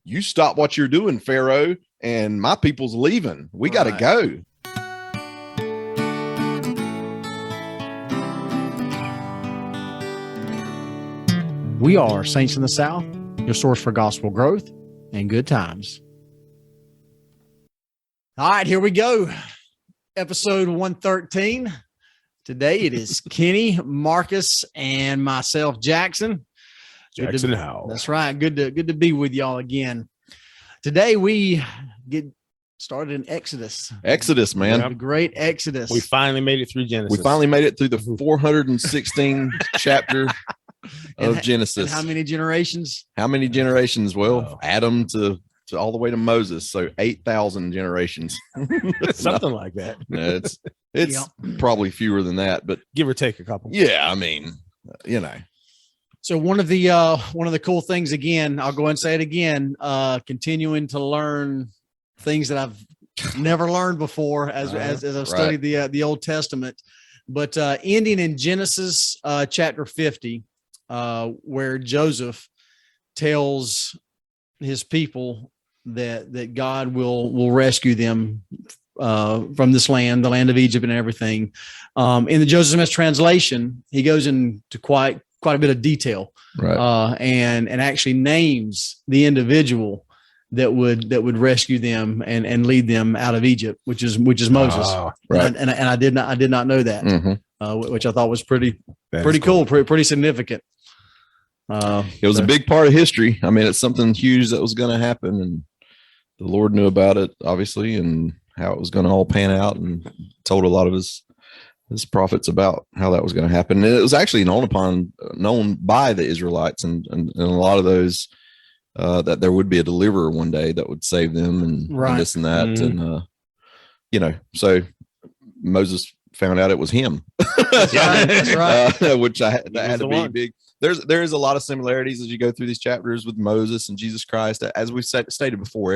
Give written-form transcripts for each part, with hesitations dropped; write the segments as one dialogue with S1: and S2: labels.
S1: you stop what you're doing, Pharaoh, and my people's leaving. We got to go.
S2: We are Saints in the South, your source for gospel growth and good times. All right, here we go. Episode 113. Today it is Kenny, Marcus, and myself, Jackson.
S3: How?
S2: That's right. Good to be with y'all again. Today we get started in Exodus.
S1: Exodus, man.
S2: The great Exodus.
S3: We finally made it through Genesis.
S1: We finally made it through the 416 chapter of Genesis.
S2: And how many generations?
S1: How many generations? Well, Adam to all the way to Moses. So 8,000 generations.
S3: Something like that.
S1: No, it's probably fewer than that, but
S3: give or take a couple.
S1: Yeah, I mean, you know.
S2: So one of the cool things, again, I'll go and say it again, continuing to learn things that I've never learned before as I've studied the Old Testament, but ending in Genesis chapter 50, where Joseph tells his people that God will rescue them from this land, the land of Egypt and everything. In the Joseph Smith translation, he goes into quite a bit of detail, right? And actually names the individual that would rescue them and lead them out of Egypt, which is Moses. Right. And I did not know that, which I thought was pretty cool, pretty significant.
S1: It was a big part of history. I mean, it's something huge that was going to happen, and the Lord knew about it, obviously, and how it was going to all pan out, and told a lot of his prophets about how that was going to happen. And it was actually known by the Israelites and a lot of those that there would be a deliverer one day that would save them and this and that. Mm-hmm. And, so Moses found out it was him.
S2: That's right.
S1: Which that had to be big. There is a lot of similarities as you go through these chapters with Moses and Jesus Christ. As we've stated before,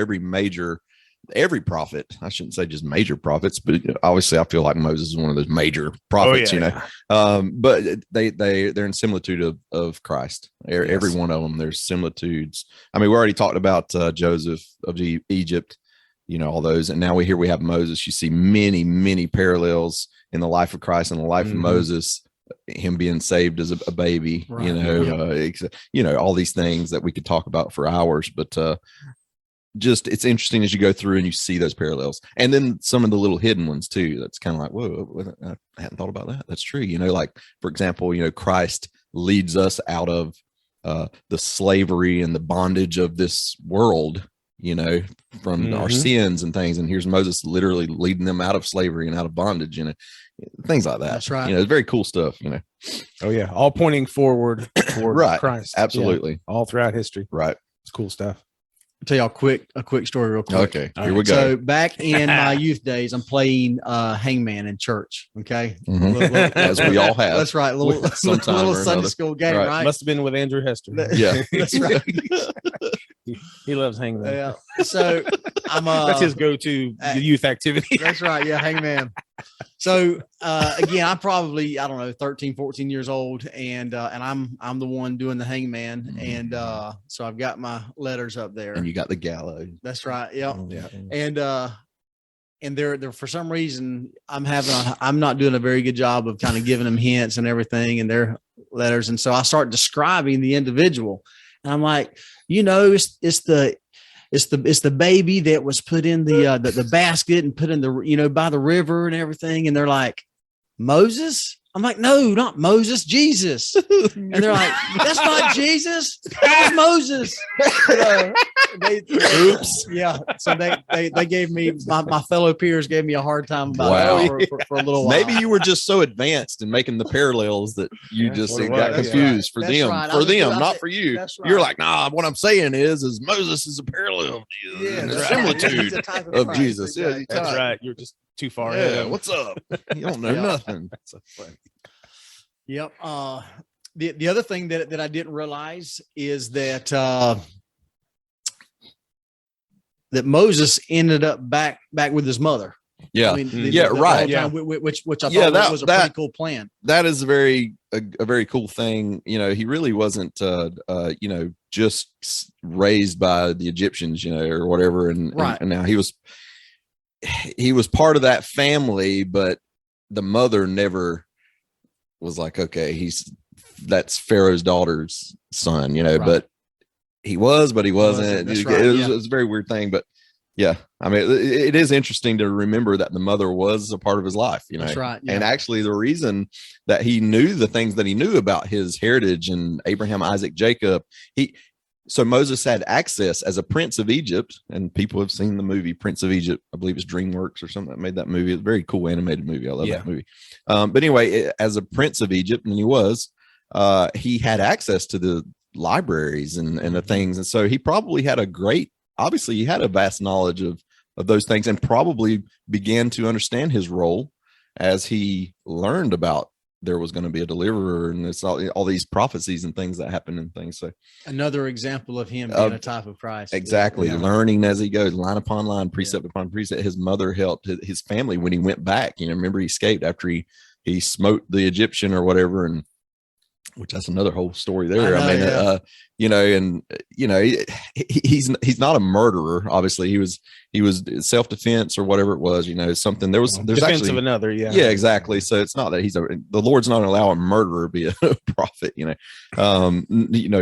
S1: every prophet, I shouldn't say just major prophets, but obviously I feel like Moses is one of those major prophets, but they're in similitude of Christ. Every one of them, there's similitudes. I mean, we already talked about Joseph of Egypt, all those. And now we have Moses. You see many, many parallels in the life of Christ and the life of Moses, him being saved as a baby, all these things that we could talk about for hours, but, just it's interesting as you go through and you see those parallels, and then some of the little hidden ones too. That's kind of like, whoa, I hadn't thought about that. That's true. Like, for example, Christ leads us out of the slavery and the bondage of this world, from our sins and things. And here's Moses literally leading them out of slavery and out of bondage, things like that.
S2: That's right.
S1: It's very cool stuff,
S3: Oh yeah. All pointing forward toward Christ.
S1: Absolutely.
S3: All throughout history.
S1: Right.
S3: It's cool stuff.
S2: I'll tell y'all a quick story real quick.
S1: Okay, here we go.
S2: So back in my youth days, I'm playing hangman in church. Okay.
S1: As we all have.
S2: That's right. Little Sunday school game, right?
S3: Must have been with Andrew Hester.
S1: Yeah.
S2: That's right.
S3: He loves hangman.
S2: Yeah. So
S3: that's his go-to youth activity.
S2: That's right. Yeah. Hangman. So again, I'm probably, 13, 14 years old, and I'm the one doing the hangman. And so I've got my letters up there.
S1: And you got the gallows.
S2: That's right. Yeah. And they're for some reason I'm not doing a very good job of kind of giving them hints and everything and their letters. And so I start describing the individual, and I'm like, it's the baby that was put in the basket and put in the, by the river and everything. And they're like, Moses? I'm like, no, not Moses, Jesus. And they're like, that's not Jesus. That was Moses. Oops. Yeah. So they gave me, my fellow peers gave me a hard time about it for a little while.
S1: Maybe you were just so advanced in making the parallels that you just got confused for them. Right. For them, not for you. Right. You're like, nah, what I'm saying is Moses is a parallel and a similitude of Jesus.
S3: Yeah, that's right. You're just too far ahead.
S1: What's up? You don't know nothing. So funny.
S2: Yep. The other thing that I didn't realize is that that Moses ended up back with his mother.
S1: Yeah.
S2: I mean,
S1: right.
S2: Yeah. Which I thought was a pretty cool plan.
S1: That is a very cool thing. He really wasn't, just raised by the Egyptians, or whatever. And now he was part of that family, but the mother never was like, okay, that's Pharaoh's daughter's son, but he wasn't. It was a very weird thing, but yeah, I mean, it is interesting to remember that the mother was a part of his life,
S2: That's right. Yeah.
S1: And actually the reason that he knew the things that he knew about his heritage and Abraham, Isaac, Jacob, so Moses had access as a prince of Egypt, and people have seen the movie Prince of Egypt. I believe it's DreamWorks or something that made that movie. It's a very cool animated movie. I love that movie. But anyway, as a prince of Egypt, and he had access to the libraries and the things. And so he probably had obviously he had a vast knowledge of those things, and probably began to understand his role as he learned about there was going to be a deliverer, and it's all these prophecies and things that happen and things. So
S2: another example of him being a type of Christ.
S1: Exactly. Learning as he goes, line upon line, precept upon precept. His mother helped his family when he went back. Remember he escaped after he smote the Egyptian or whatever, and which that's another whole story there. He's not a murderer. Obviously he was self-defense or whatever it was, something there's
S3: defense
S1: actually
S3: of another. Yeah,
S1: exactly. So it's not that the Lord's not going to allow a murderer to be a prophet,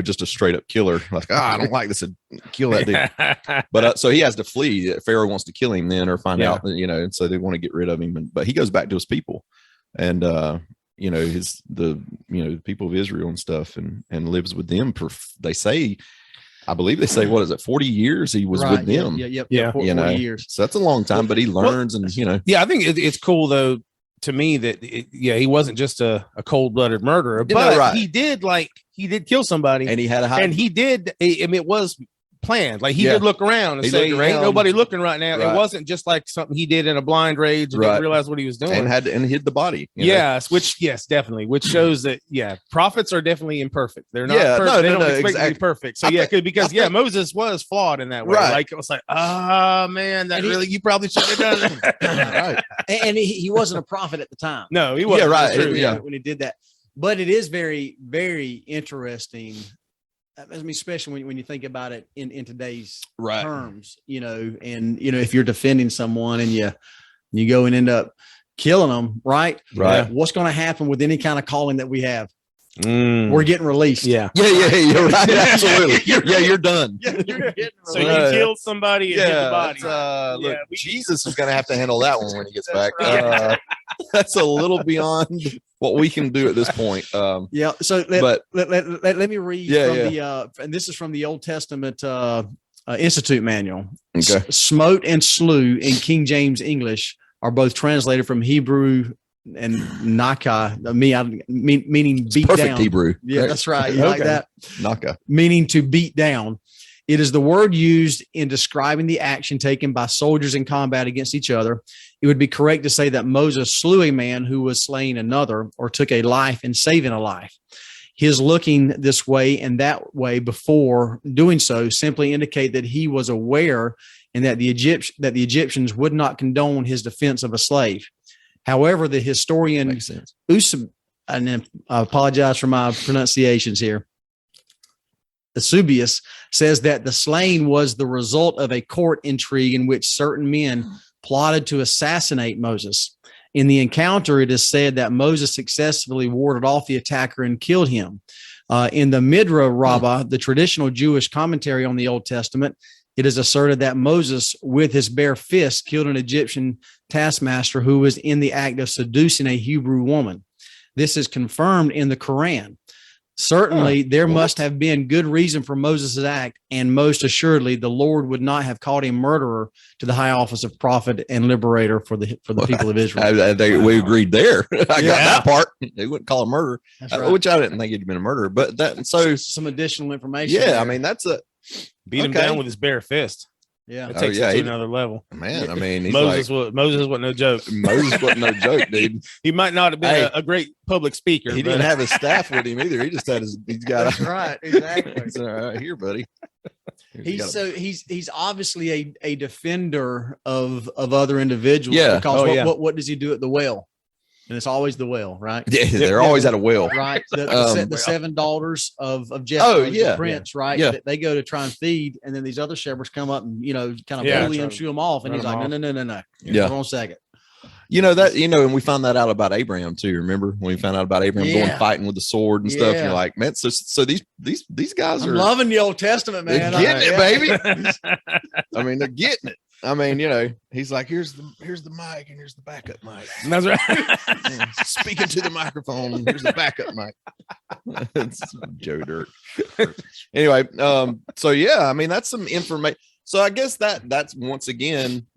S1: just a straight up killer. Like, I don't like this, kill that dude. But so he has to flee. Pharaoh wants to kill him then, or find out, and so they want to get rid of him. But he goes back to his people, and the people of Israel and stuff, and lives with them for, I believe they say, what is it, 40 years he was with them.
S2: 40 years.
S1: So that's a long time, but he learns,
S3: Yeah, I think it's cool though to me that he wasn't just a cold-blooded murderer, but he did kill somebody,
S1: and he had
S3: it was planned. Like he did look around and say, ain't nobody looking right now. It wasn't just like something he did in a blind rage and didn't realize what he was doing, and
S1: hid the body.
S3: Yes, definitely. Which shows that prophets are definitely imperfect. They're not perfect. They don't expect to be perfect. So because Moses was flawed in that way. Like it was like, man, you probably should have done it.
S2: Right. And he wasn't a prophet at the time.
S3: No, he wasn't.
S2: When he did that. But it is very, very interesting. I mean, especially when you think about it in today's terms, and if you're defending someone and you go and end up killing them, right? What's going to happen with any kind of calling that we have? We're getting released.
S1: You're right. Absolutely. You're done.
S2: You're getting
S3: so you killed somebody and hid the body.
S1: Jesus is going to have to handle that one when he gets back. That's a little beyond what we can do at this point.
S2: So let me read from and this is from the Old Testament Institute Manual.
S1: Okay.
S2: Smote and slew in King James English are both translated from Hebrew and Naka, meaning beat
S1: perfect
S2: down.
S1: Hebrew.
S2: Yeah, that's right. You like that?
S1: Naka.
S2: Meaning to beat down. It is the word used in describing the action taken by soldiers in combat against each other. It would be correct to say that Moses slew a man who was slaying another, or took a life in saving a life. His looking this way and that way before doing so simply indicate that he was aware and that the Egyptians would not condone his defense of a slave. However, the historian and I apologize for my pronunciations here, Eusebius says that the slaying was the result of a court intrigue in which certain men plotted to assassinate Moses. In the encounter, it is said that Moses successfully warded off the attacker and killed him. In the Midrash Rabbah, the traditional Jewish commentary on the Old Testament, it is asserted that Moses, with his bare fist, killed an Egyptian taskmaster who was in the act of seducing a Hebrew woman. This is confirmed in the Quran. Certainly, there must have been good reason for Moses' act, and most assuredly, the Lord would not have called him murderer to the high office of prophet and liberator for the people of Israel.
S1: We agreed there. I got that part. They wouldn't call him murderer, which I didn't think he'd been a murderer. But some
S2: additional information.
S1: Yeah, there. I mean, that's
S3: beat him down with his bare fist.
S2: Yeah,
S3: it takes it to another level.
S1: Man, I mean,
S3: Moses was no joke.
S1: Moses wasn't no joke, dude.
S3: He might not have been a great public speaker.
S1: He didn't have his staff with him either. He just had he's got.
S2: That's right, exactly.
S1: All right, here, buddy.
S2: He's obviously a defender of other individuals.
S1: Yeah.
S2: Because what does he do at the well? And it's always the well, right?
S1: Yeah, they're always at a well,
S2: right? The 7 daughters of Jethro, the prince, right?
S1: Yeah.
S2: They go to try and feed, and then these other shepherds come up and kind of bully him, shoo him off, and he's like, no.
S1: Yeah,
S2: hold on a second.
S1: And we found that out about Abraham too. Remember when we found out about Abraham going fighting with the sword and stuff? And you're like, man, so these guys are
S2: loving the Old Testament, man.
S1: They're getting it, baby. I mean, they're getting it. I mean, he's like, here's the mic and here's the backup mic.
S3: That's right.
S1: Speaking to the microphone. Here's the backup mic. It's Joe Dirt. Anyway, so yeah, I mean, that's some information. So I guess that's once again,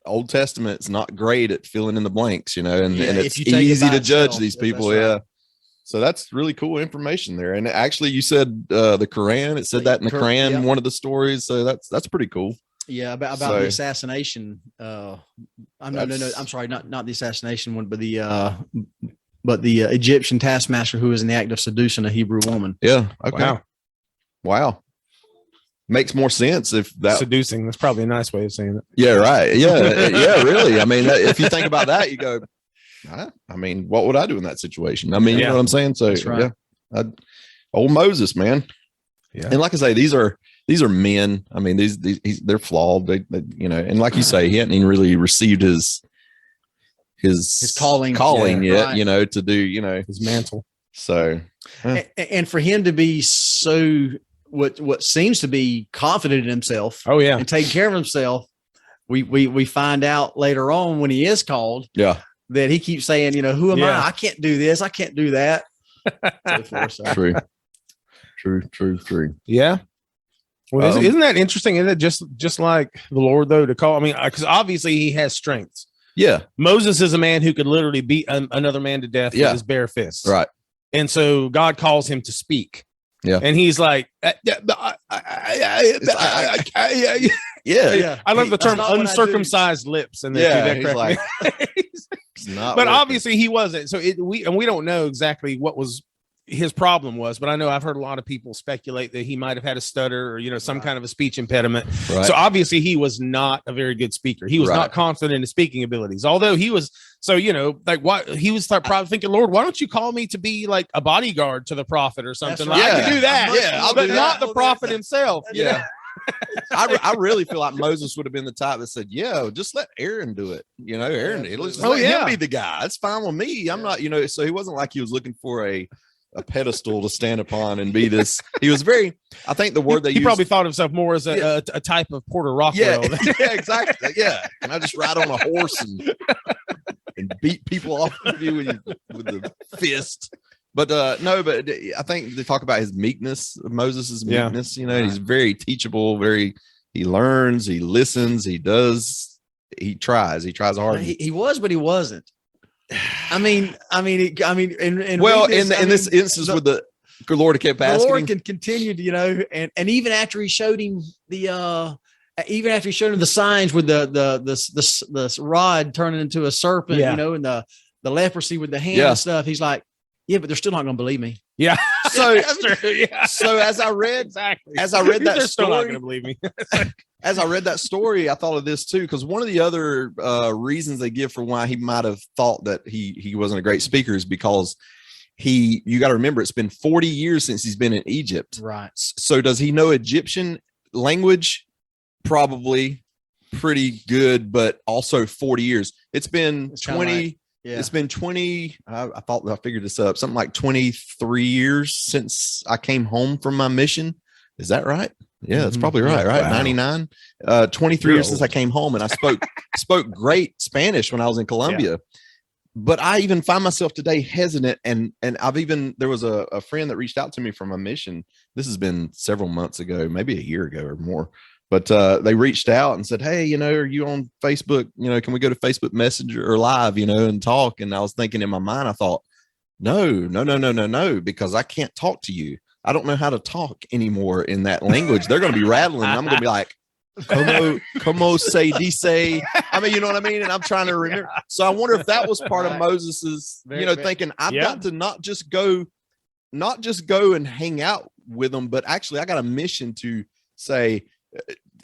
S1: Old Testament's not great at filling in the blanks, and it's easy to judge these people. Right. Yeah. So that's really cool information there. And actually, you said the Quran. It said that in the Quran, one of the stories. So that's pretty cool.
S2: Yeah, about the assassination. I'm sorry, not the assassination one, but the Egyptian taskmaster who was in the act of seducing a Hebrew woman.
S1: Yeah. Okay. Wow. Makes more sense if that
S3: seducing. That's probably a nice way of saying it.
S1: Yeah. Right. Yeah. Yeah. Really. I mean, if you think about that, you go, I mean, what would I do in that situation? I mean, you know what I'm saying? So
S2: right.
S1: Yeah, old Moses, man.
S3: Yeah.
S1: And like I say, these are men. I mean, they're flawed. They and like you say, he hadn't even really received his calling yet, right. To do,
S3: his mantle.
S1: So,
S2: and for him to be so what seems to be confident in himself.
S3: Oh yeah.
S2: And taking care of himself. We find out later on when he is called.
S1: Yeah.
S2: That he keeps saying, who am I? I can't do this. I can't do that. True.
S3: Yeah. Well, isn't that interesting? Isn't it just like the Lord, though, to call? I mean, because obviously he has strengths.
S1: Yeah.
S3: Moses is a man who could literally beat another man to death with his bare fists.
S1: Right.
S3: And so God calls him to speak.
S1: Yeah.
S3: And he's like, yeah. I love the term uncircumcised lips. And
S1: he's like,
S3: but obviously he wasn't. So we don't know exactly what was his problem was, but I know I've heard a lot of people speculate that he might have had a stutter or, some kind of a speech impediment.
S1: Right.
S3: So obviously he was not a very good speaker. He was not confident in his speaking abilities, although he was. So, why he was probably thinking, Lord, why don't you call me to be like a bodyguard to the prophet or something?
S2: Right.
S3: I can do that.
S1: Yeah.
S3: But not the prophet himself.
S1: Yeah. I really feel like Moses would have been the type that said, just let Aaron do it. Aaron, let him be the guy. It's fine with me. I'm not, so he wasn't like he was looking for a pedestal to stand upon and be this. He was I think the word he
S3: probably thought of himself more as a type of Porter Rockwell.
S1: Yeah, exactly. Yeah. Can I just ride on a horse and beat people off of you with the fist? But no, but I think they talk about his meekness, Moses' meekness. He's very teachable, he learns, he listens, he tries hard.
S2: He was, but he wasn't. I mean, in
S1: this instance with the Lord kept asking,
S2: the Lord can continue to, and even after he showed him the signs with the rod turning into a serpent, and the leprosy with the hand and stuff, he's like, but they're still not going to believe me.
S3: Yeah.
S1: So as I read that
S3: they're still not
S1: story,
S3: going to believe me.
S1: as I read that story, I thought of this too, because one of the other reasons they give for why he might have thought that he wasn't a great speaker is because you got to remember, it's been 40 years since he's been in Egypt.
S2: Right.
S1: So does he know Egyptian language? Probably pretty good, but also 40 years. It's been 20. It's been 20. I thought I figured this up. Something like 23 years since I came home from my mission. Is that right? Yeah, that's probably right. Right. Wow. 99, 23 years since I came home, and I spoke great Spanish when I was in Colombia. Yeah. But I even find myself today hesitant. And there was a friend that reached out to me from a mission. This has been several months ago, maybe a year ago or more. But they reached out and said, hey, are you on Facebook? Can we go to Facebook Messenger or Live, and talk? And I was thinking in my mind, I thought, no, because I can't talk to you. I don't know how to talk anymore in that language. They're going to be rattling. I'm going to be like, como se dice. I mean, you know what I mean? And I'm trying to remember. Yeah. So I wonder if that was part of Moses's, thinking I've got to not just go and hang out with them, but actually I got a mission to say,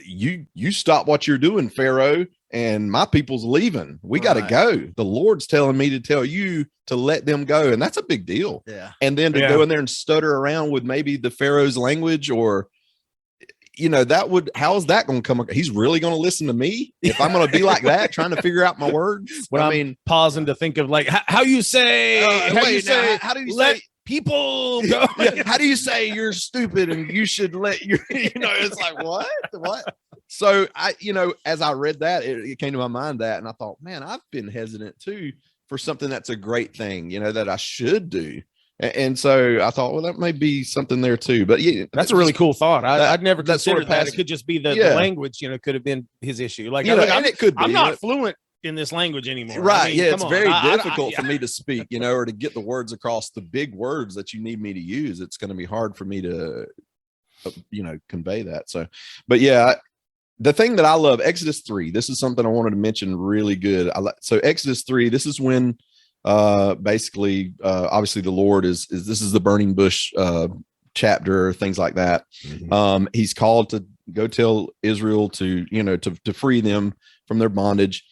S1: you stop what you're doing, Pharaoh, and my people's leaving. We got to go. The Lord's telling me to tell you to let them go. And that's a big deal.
S2: Yeah.
S1: And then to go in there and stutter around with maybe the Pharaoh's language, or, how's that going to come? He's really going to listen to me if I'm going to be like that, trying to figure out my words.
S3: When I mean, pausing to think of like, how you say, how do you say people go?
S1: How do you say you're stupid and you should let your, it's like, what? So as I read that, it came to my mind that, and I thought, man, I've been hesitant too for something that's a great thing, that I should do. And so I thought, well, that may be something there too. But yeah,
S3: that's a really cool thought. I'd never considered that. It could just be the language, could have been his issue. Like,
S1: and it could be.
S3: I'm not fluent in this language anymore.
S1: Right. I mean, it's very difficult for me to speak, or to get the words across, the big words that you need me to use. It's going to be hard for me to, convey that. So, but yeah, the thing that I love, Exodus 3, this is something I wanted to mention really good. So Exodus 3, this is when basically obviously the Lord is this is the burning bush chapter, things like that. Mm-hmm. He's called to go tell Israel to free them from their bondage.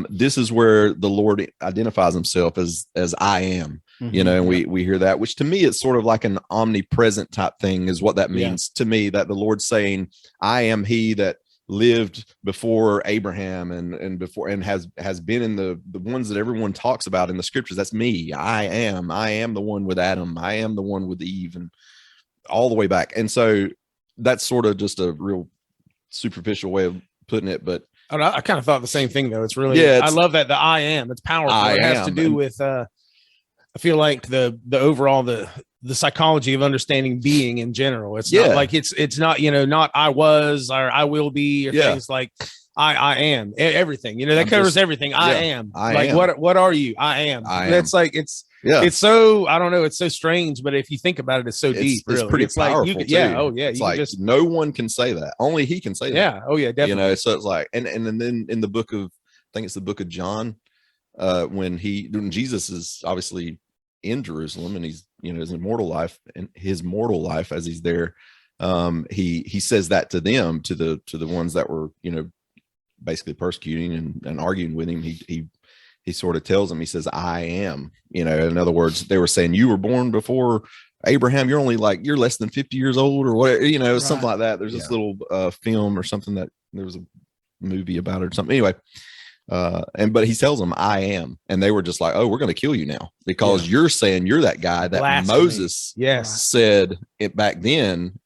S1: This is where the Lord identifies himself as I am. Mm-hmm. And we hear that, which to me it's sort of like an omnipresent type thing is what that means to me, that the Lord's saying, I am he that lived before Abraham and before, and has been in the ones that everyone talks about in the scriptures. That's me. I am the one with Adam. I am the one with Eve, and all the way back. And so that's sort of just a real superficial way of putting it, but
S3: I kind of thought the same thing though. It's really, I love that the I am, it's powerful. It has to do with, I feel like the overall, the psychology of understanding being in general. It's not like it's not, not I was, or I will be, or things like I am everything, that covers everything. I am. What are you? I am. It's like, it's so, I don't know. It's so strange, but if you think about it, it's so deep.
S1: It's
S3: really.
S1: pretty powerful.
S3: Like
S1: it's like no one can say that. Only he can say that.
S3: Yeah. Oh yeah. Definitely.
S1: So it's like, and then in the book of, I think it's the book of John, when Jesus is obviously in Jerusalem and he's, his mortal life as he's there, he says that to them, to the ones that were, basically persecuting and arguing with him. He sort of tells them, he says, I am, in other words, they were saying, you were born before Abraham. You're only you're less than 50 years old or whatever, something like that. There's this little film or something that there was a movie about it or something. Anyway, but he tells them, I am. And they were just like, oh, we're going to kill you now because you're saying you're that guy that Blasphemy. Moses said it back then.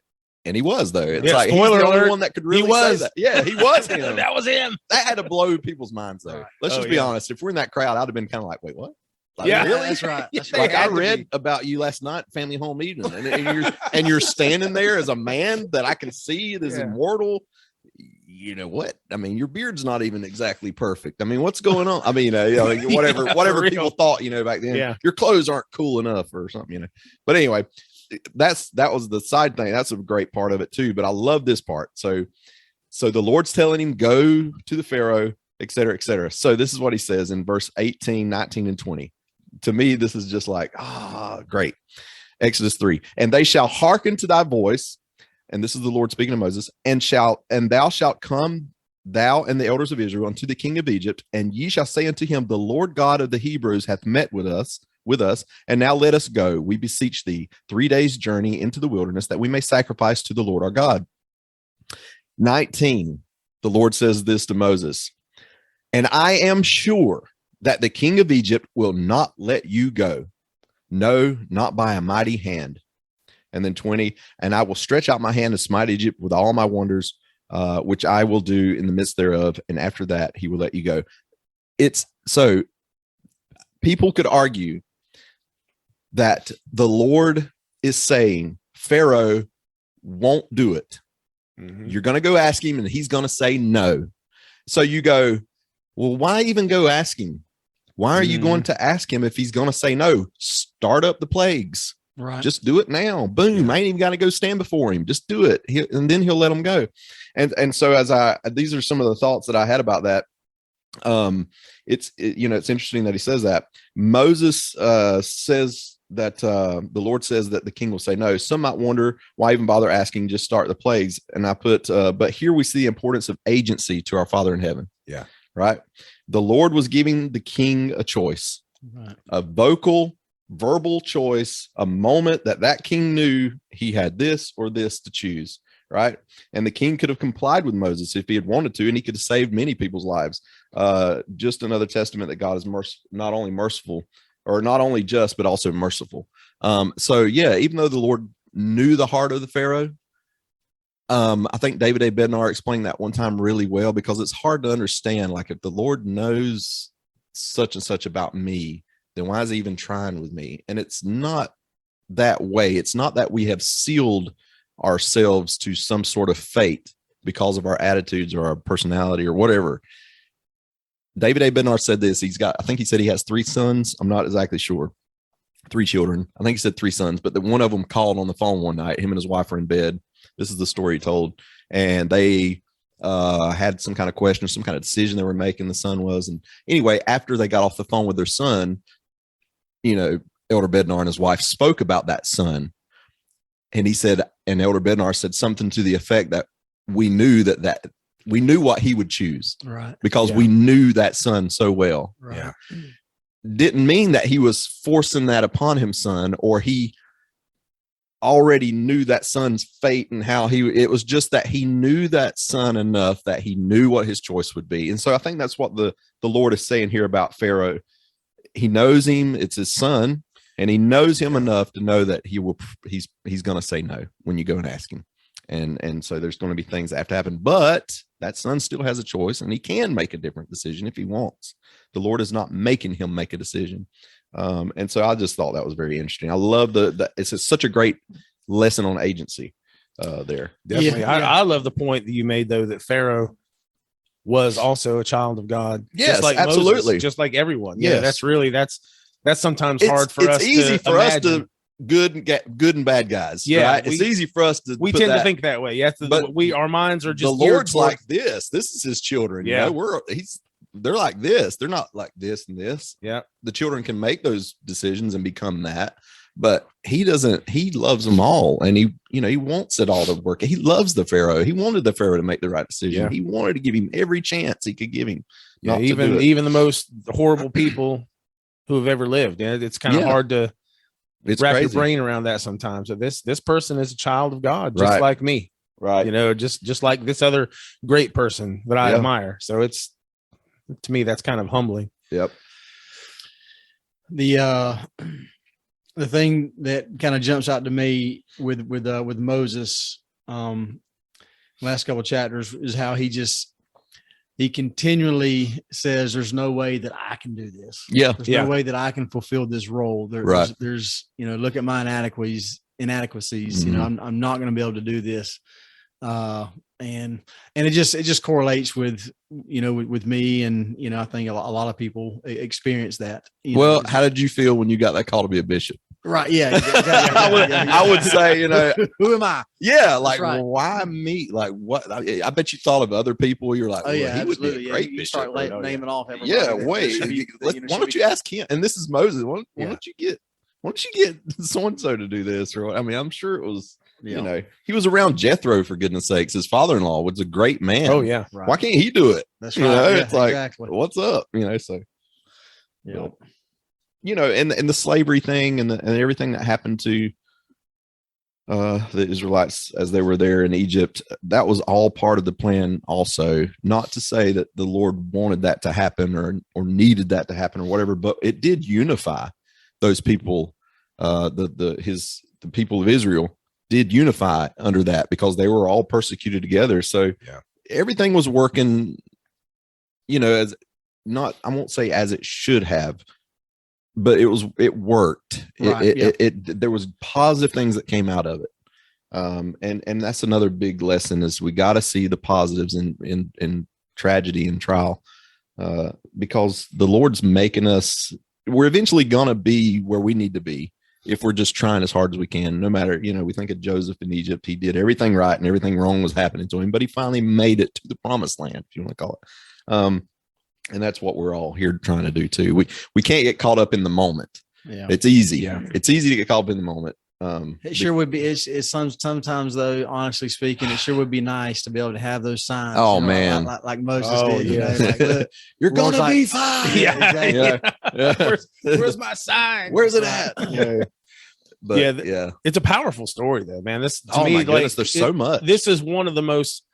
S1: And he was, though. It's like, he's the only one that could really say that. Yeah, he was him.
S3: That was him.
S1: That had to blow people's minds, though. Let's just be honest. If we're in that crowd, I'd have been kind of like, wait, what? Really?
S2: That's right. That's
S1: right. I read about you last night, family home eating, and you're standing there as a man that I can see that is immortal. You know what? I mean, your beard's not even exactly perfect. I mean, what's going on? I mean, whatever people thought, back then. Yeah. Your clothes aren't cool enough or something, But anyway, that was the side thing. That's a great part of it too. But I love this part. So the Lord's telling him, go to the Pharaoh, et cetera, et cetera. So this is what he says in verse 18, 19, and 20. To me, this is just like, great. Exodus 3. And they shall hearken to thy voice. And this is the Lord speaking to Moses, and thou shalt come, thou and the elders of Israel, unto the king of Egypt, and ye shall say unto him, the Lord God of the Hebrews hath met with us, and now let us go, we beseech thee, 3 days' journey into the wilderness, that we may sacrifice to the Lord our God. 19, the Lord says this to Moses, and I am sure that the king of Egypt will not let you go, no, not by a mighty hand. And then 20, and I will stretch out my hand to smite Egypt with all my wonders, which I will do in the midst thereof. And after that, he will let you go. It's so people could argue that the Lord is saying Pharaoh won't do it. Mm-hmm. You're going to go ask him and he's going to say no. So you go, well, why even go ask him? Why are you going to ask him if he's going to say no? Start up the plagues.
S2: Right.
S1: Just do it now. Boom. I ain't even got to go stand before him. Just do it. And then he'll let them go. And so these are some of the thoughts that I had about that. It's interesting that he says that. Moses says that the Lord says that the king will say no. Some might wonder why even bother asking, just start the plagues. And I put, but here we see the importance of agency to our Father in heaven.
S3: Yeah.
S1: Right. The Lord was giving the king a choice, right. A verbal choice, a moment that king knew he had this or this to choose. Right. And the king could have complied with Moses if he had wanted to, and he could have saved many people's lives. Just another testament that God is not only merciful, or not only just, but also merciful. So yeah, even though the Lord knew the heart of the Pharaoh, I think David A. Bednar explained that one time really well, because it's hard to understand. Like, if the Lord knows such and such about me, then why is he even trying with me? And it's not that way. It's not that we have sealed ourselves to some sort of fate because of our attitudes or our personality or whatever. David A. Bednar said this. I think he said he has 3 sons. I'm not exactly sure. 3 children. I think he said 3 sons, but one of them called on the phone one night. Him and his wife were in bed. This is the story he told. And they had some kind of question or some kind of decision they were making, the son was. And anyway, after they got off the phone with their son, Elder Bednar and his wife spoke about that son. And he said, and Elder Bednar said something to the effect that we knew that we knew what he would choose,
S2: right?
S1: Because we knew that son so well.
S2: Right. Yeah.
S1: Didn't mean that he was forcing that upon him, son, or he already knew that son's fate and how it was just that he knew that son enough that he knew what his choice would be. And so I think that's what the Lord is saying here about Pharaoh. He knows him, it's his son, and he knows him enough to know that he's going to say no when you go and ask him. And so there's going to be things that have to happen, but that son still has a choice, and he can make a different decision if he wants. The Lord is not making him make a decision. And so I just thought that was very interesting. I love it's such a great lesson on agency there.
S3: Definitely. Yeah. I love the point that you made, though, that Pharaoh was also a child of God.
S1: Yes,
S3: just like
S1: absolutely.
S3: Moses, just like everyone.
S1: Yeah,
S3: that's sometimes hard for us.
S1: It's easy for
S3: imagine.
S1: us to good and bad guys.
S3: Yeah,
S1: right? It's easy for us to.
S3: We tend to think that way. Yes, but our minds are just.
S1: The Lord's like this. This is his children.
S3: Yeah,
S1: they're like this. They're not like this and this.
S3: Yeah,
S1: the children can make those decisions and become that, but he doesn't. He loves them all, and he wants it all to work. He loves the Pharaoh. He wanted the Pharaoh to make the right decision. Yeah. He wanted to give him every chance he could give him.
S3: Yeah, even the most horrible people who have ever lived. And it's kind of hard to wrap your brain around that sometimes. So this person is a child of God, just like me.
S1: Right.
S3: Just like this other great person that I admire. So it's, to me, that's kind of humbling.
S1: Yep.
S2: The thing that kind of jumps out to me with Moses, last couple of chapters, is how he continually says, there's no way that I can do this.
S1: Yeah.
S2: There's no way that I can fulfill this role. There's look at my inadequacies. Mm-hmm. I'm not going to be able to do this. And it just correlates with me. And, I think a lot of people experience that.
S1: How did you feel when you got that call to be a bishop?
S2: Right. Yeah. Exactly.
S1: I would say,
S2: who am I?
S1: Yeah. Like, why me? Like, what? I bet you thought of other people. You're like, he would be a great bishop.
S2: You start naming off everybody.
S1: Yeah. Wait, why don't you ask him? And this is Moses. Why don't you get so-and-so to do this? Or I'm sure it was, he was around Jethro, for goodness sakes. His father-in-law was a great man.
S3: Oh yeah.
S1: Right. Why can't he do it?
S2: That's right.
S1: It's like, exactly. What's up? So, and the slavery thing and everything that happened to the Israelites as they were there in Egypt, that was all part of the plan also. Not to say that the Lord wanted that to happen or needed that to happen or whatever, but it did unify those people. The people of Israel did unify under that, because they were all persecuted together. So everything was working, I won't say as it should have, but it worked. Right, there was positive things that came out of it. And that's another big lesson, is we got to see the positives in tragedy and trial, because the Lord's making us, we're eventually going to be where we need to be. if we're just trying as hard as we can. No matter, we think of Joseph in Egypt, he did everything right and everything wrong was happening to him, but he finally made it to the promised land, if you want to call it. And that's what we're all here trying to do too. We can't get caught up in the moment.
S2: Yeah,
S1: it's easy. Yeah, it's easy to get caught up in the moment.
S2: It sure would be. It's sometimes though, honestly speaking, it sure would be nice to be able to have those signs.
S1: Oh man,
S2: like Moses did.
S1: Yeah. Like, you're gonna be fine.
S2: Yeah, exactly.
S3: Yeah. Where's my sign?
S1: Where's it at? Yeah. But
S3: it's a powerful story though, man. This to
S1: me, my goodness, there's so much.
S3: This is one of the most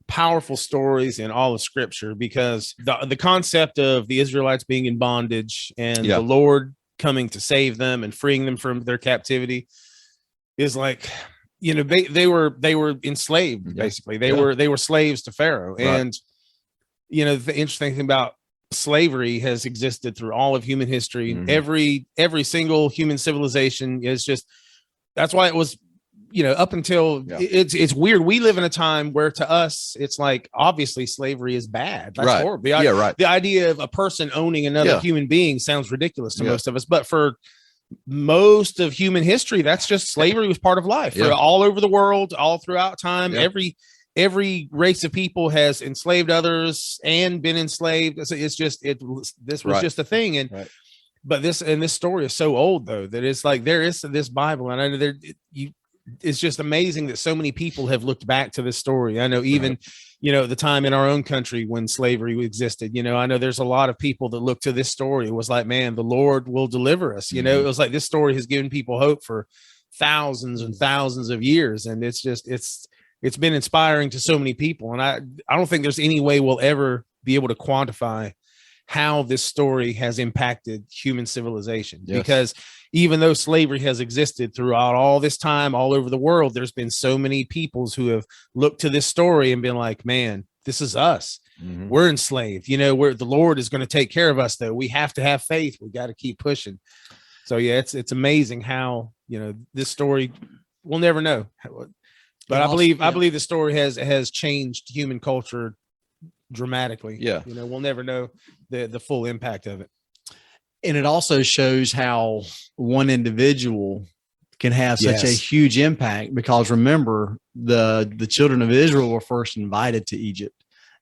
S3: powerful stories in all of Scripture, because the concept of the Israelites being in bondage and the Lord coming to save them and freeing them from their captivity is like, they were enslaved, basically. They were slaves to Pharaoh. Right. And the interesting thing about slavery has existed through all of human history. Mm-hmm. Every single human civilization is just, that's why it was, up until it's weird. We live in a time where to us, it's like, obviously slavery is bad. That's horrible. The idea of a person owning another human being sounds ridiculous to most of us, but for most of human history, that's just slavery was part of life for all over the world, all throughout time. Every race of people has enslaved others and been enslaved. It's just, this was just a thing. And, but this story is so old though, that it's like, there is this Bible, and I know it's just amazing that so many people have looked back to this story. I know even, the time in our own country when slavery existed, I know there's a lot of people that look to this story. It was like, man, the Lord will deliver us. It was like, this story has given people hope for thousands and thousands of years. And it's just, it's been inspiring to so many people. And I don't think there's any way we'll ever be able to quantify how this story has impacted human civilization, because even though slavery has existed throughout all this time, all over the world, there's been so many peoples who have looked to this story and been like, man, this is us. Mm-hmm. We're enslaved. Where the Lord is going to take care of us, though. We have to have faith. We got to keep pushing. So it's amazing how, this story, we'll never know. But I believe the story has changed human culture dramatically. We'll never know the full impact of it.
S2: And it also shows how one individual can have such a huge impact, because remember, the children of Israel were first invited to Egypt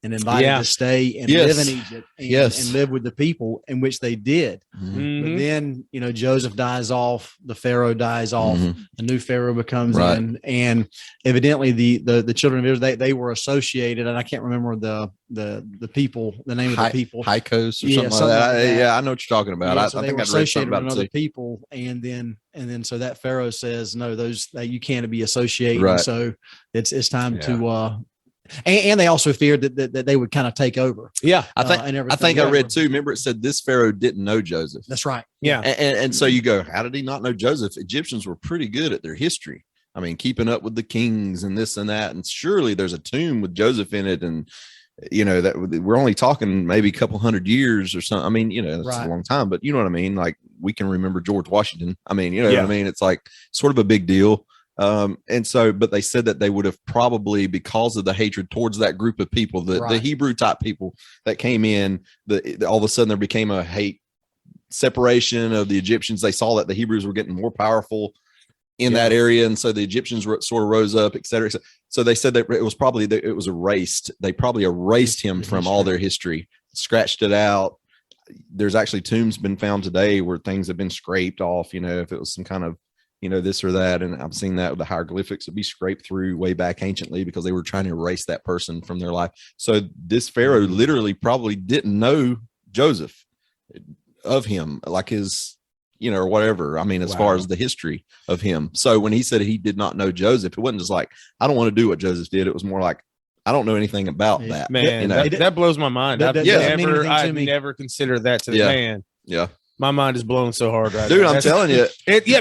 S2: and invited to stay and live in Egypt and live with the people, in which they did. Mm-hmm. But then, Joseph dies off, the Pharaoh dies off, a new Pharaoh becomes in, and evidently the children of Israel, they were associated, and I can't remember the people, the name of the people,
S1: Hykos or something like that. I know what you're talking about.
S2: So I think I read something about other people, and then so that Pharaoh says, no, those you can't be associated. Right. So it's time to. And they also feared that they would kind of take over.
S1: Yeah, I think I read too. Remember, it said this Pharaoh didn't know Joseph.
S2: That's right.
S3: Yeah,
S1: and so you go, how did he not know Joseph? Egyptians were pretty good at their history. I mean, keeping up with the kings and this and that. And surely there's a tomb with Joseph in it, and that we're only talking maybe a couple hundred years or something. I mean, that's a long time, but you know what I mean. Like, we can remember George Washington. I mean, what I mean. It's like sort of a big deal. And so, but they said that they would have probably, because of the hatred towards that group of people, the Hebrew type people that came in, all of a sudden there became a hate separation of the Egyptians. They saw that the Hebrews were getting more powerful in that area. And so the Egyptians sort of rose up, et cetera. So they said that it was probably, it was erased. They probably erased him from all their history, scratched it out. There's actually tombs been found today where things have been scraped off, if it was some kind of, this or that. And I've seen that with the hieroglyphics would be scraped through way back anciently, because they were trying to erase that person from their life. So this Pharaoh literally probably didn't know Joseph, of him, like his, or whatever. I mean, as far as the history of him. So when he said he did not know Joseph, it wasn't just like, I don't want to do what Joseph did. It was more like, I don't know anything about that.
S3: Man, that blows my mind. I've never considered that to the man.
S1: Yeah.
S3: My mind is blown so hard right
S1: now. Dude, I'm telling you.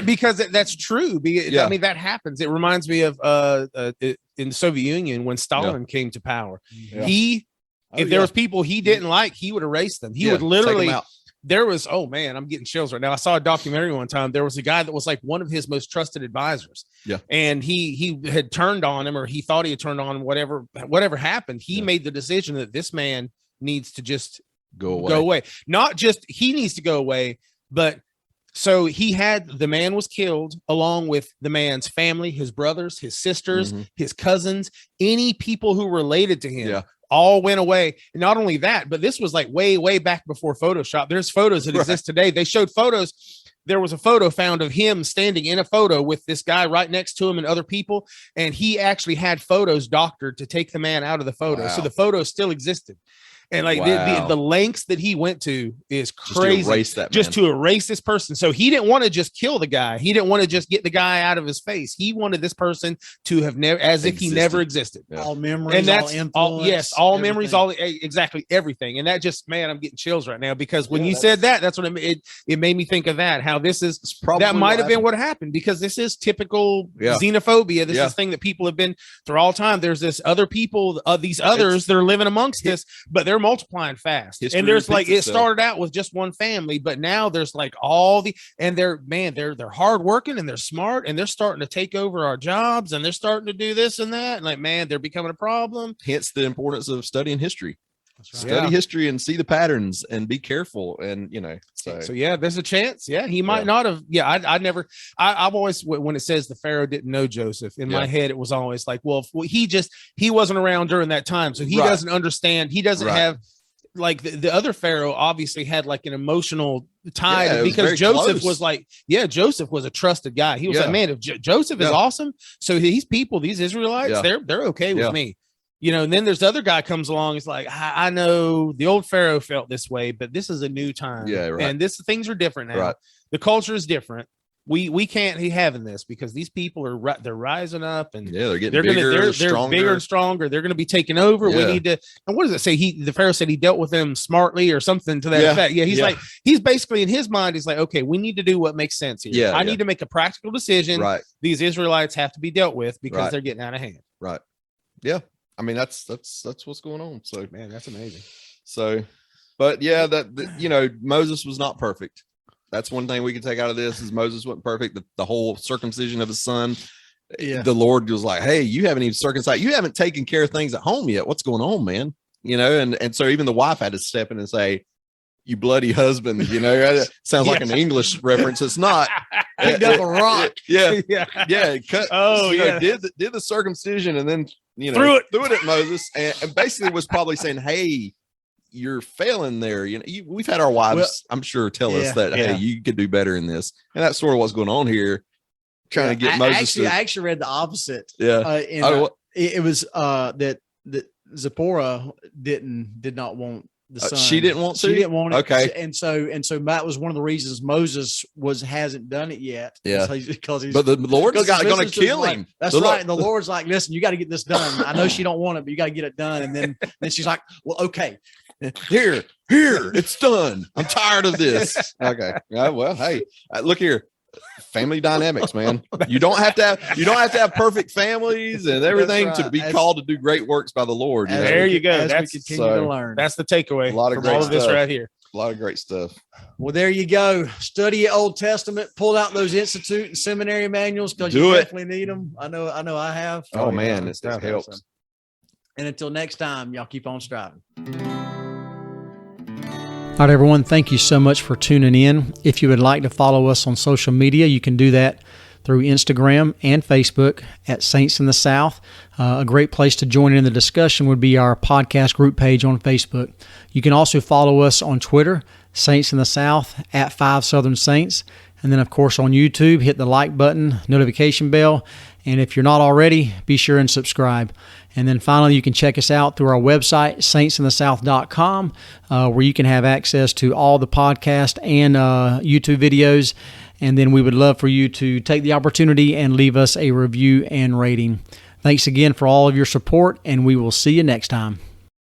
S3: Because that's true. I mean, that happens. It reminds me of in the Soviet Union when Stalin came to power. Yeah. If there was people he didn't like, he would erase them. He would literally. There was, oh man, I'm getting chills right now. I saw a documentary one time. There was a guy that was like one of his most trusted advisors. Yeah. And he had turned on him, or he thought he had turned on him, whatever happened. He made the decision that this man needs to just go away. Not just he needs to go away, but So the man was killed along with the man's family, his brothers, his sisters, his cousins, any people who related to him. All went away. And not only that, but this was like way, way back before Photoshop. There's photos that exist today. They showed photos. There was a photo found of him standing in a photo with this guy right next to him and other people. And he actually had photos doctored to take the man out of the photo. Wow. So the photo still existed. And like the lengths that he went to is crazy, just to erase this person. So he didn't want to just kill the guy. He didn't want to just get the guy out of his face. He wanted this person to have never, as if he never existed.
S2: All memories,
S3: and that's
S2: all
S3: influence, all memories, exactly everything. And that just, man, I'm getting chills right now because when you said that, that's what it made me think of that. How this is that might have been what happened because this is typical xenophobia. This is thing that people have been through all time. There's this other people, these others that are living amongst us, but they're multiplying fast. And there's like it started out with just one family, but now there's like and they're hard working and they're smart and they're starting to take over our jobs and they're starting to do this and that. And like, man, they're becoming a problem.
S1: Hence the importance of studying history. Study history and see the patterns and be careful. And so
S3: yeah, there's a chance. Yeah, he might not have. Yeah, I've always, when it says the Pharaoh didn't know Joseph, in my head it was always like, well, he wasn't around during that time, so he doesn't understand. He doesn't have like the other Pharaoh obviously had like an emotional tie because Joseph was like, Joseph was a trusted guy. He was like, man, if Joseph is awesome, so these Israelites, they're okay with me. And then there's the other guy comes along. He's like, I know the old Pharaoh felt this way, but this is a new time. And things are different now. The culture is different. We can't be having this because these people they're rising up and
S1: they're getting bigger
S3: and stronger. They're going to be taking over. We need to. And what does it say? The Pharaoh said he dealt with them smartly or something to that effect. Yeah, he's basically in his mind. He's like, okay, we need to do what makes sense here. I need to make a practical decision. These Israelites have to be dealt with because they're getting out of hand.
S1: Yeah. I mean, that's what's going on. So,
S3: man, that's amazing.
S1: So, but Moses was not perfect. That's one thing we can take out of this is Moses wasn't perfect. The whole circumcision of his son. The Lord was like, hey, you haven't even circumcised. You haven't taken care of things at home yet. What's going on, man? And so even the wife had to step in and say, you bloody husband, it sounds like an English reference. It's not.
S2: Picked up a rock.
S1: Did the circumcision and then threw it at Moses and basically was probably saying, hey, you're failing there. We've had our wives, I'm sure, tell us that, hey, you could do better in this. And that's sort of what's going on here. Trying to get Moses.
S2: I actually read the opposite.
S1: It
S2: was that Zipporah did not want the son.
S1: She didn't want to.
S2: She didn't want it.
S1: Okay.
S2: And so that was one of the reasons Moses hasn't done it yet.
S1: Yeah. Because but the Lord's going to kill him.
S2: That's right. The Lord's like, listen, you got to get this done. I know she don't want it, but you got to get it done. And then she's like, well, okay.
S1: Here, it's done. I'm tired of this. Okay. Well, hey, look here. Family dynamics, man. You don't have to have perfect families and everything to be called to do great works by the Lord.
S3: There you go.
S2: That's we continue to learn.
S3: That's the takeaway.
S1: A lot of
S3: from
S1: great
S3: all
S1: stuff.
S3: Of this right here.
S1: A lot of great stuff.
S2: Well, there you go. Study Old Testament. Pull out those institute and seminary manuals because you definitely need them. I know. I have.
S1: Oh man, this helps.
S2: And until next time, y'all keep on striving.
S4: All right, everyone, thank you so much for tuning in. If you would like to follow us on social media, you can do that through Instagram and Facebook at Saints in the South. A great place to join in the discussion would be our podcast group page on Facebook. You can also follow us on Twitter, Saints in the South, at 5 Southern Saints. And then, of course, on YouTube, hit the like button, notification bell. And if you're not already, be sure and subscribe. And then finally, you can check us out through our website, saintsinthesouth.com, where you can have access to all the podcast and YouTube videos. And then we would love for you to take the opportunity and leave us a review and rating. Thanks again for all of your support, and we will see you next time.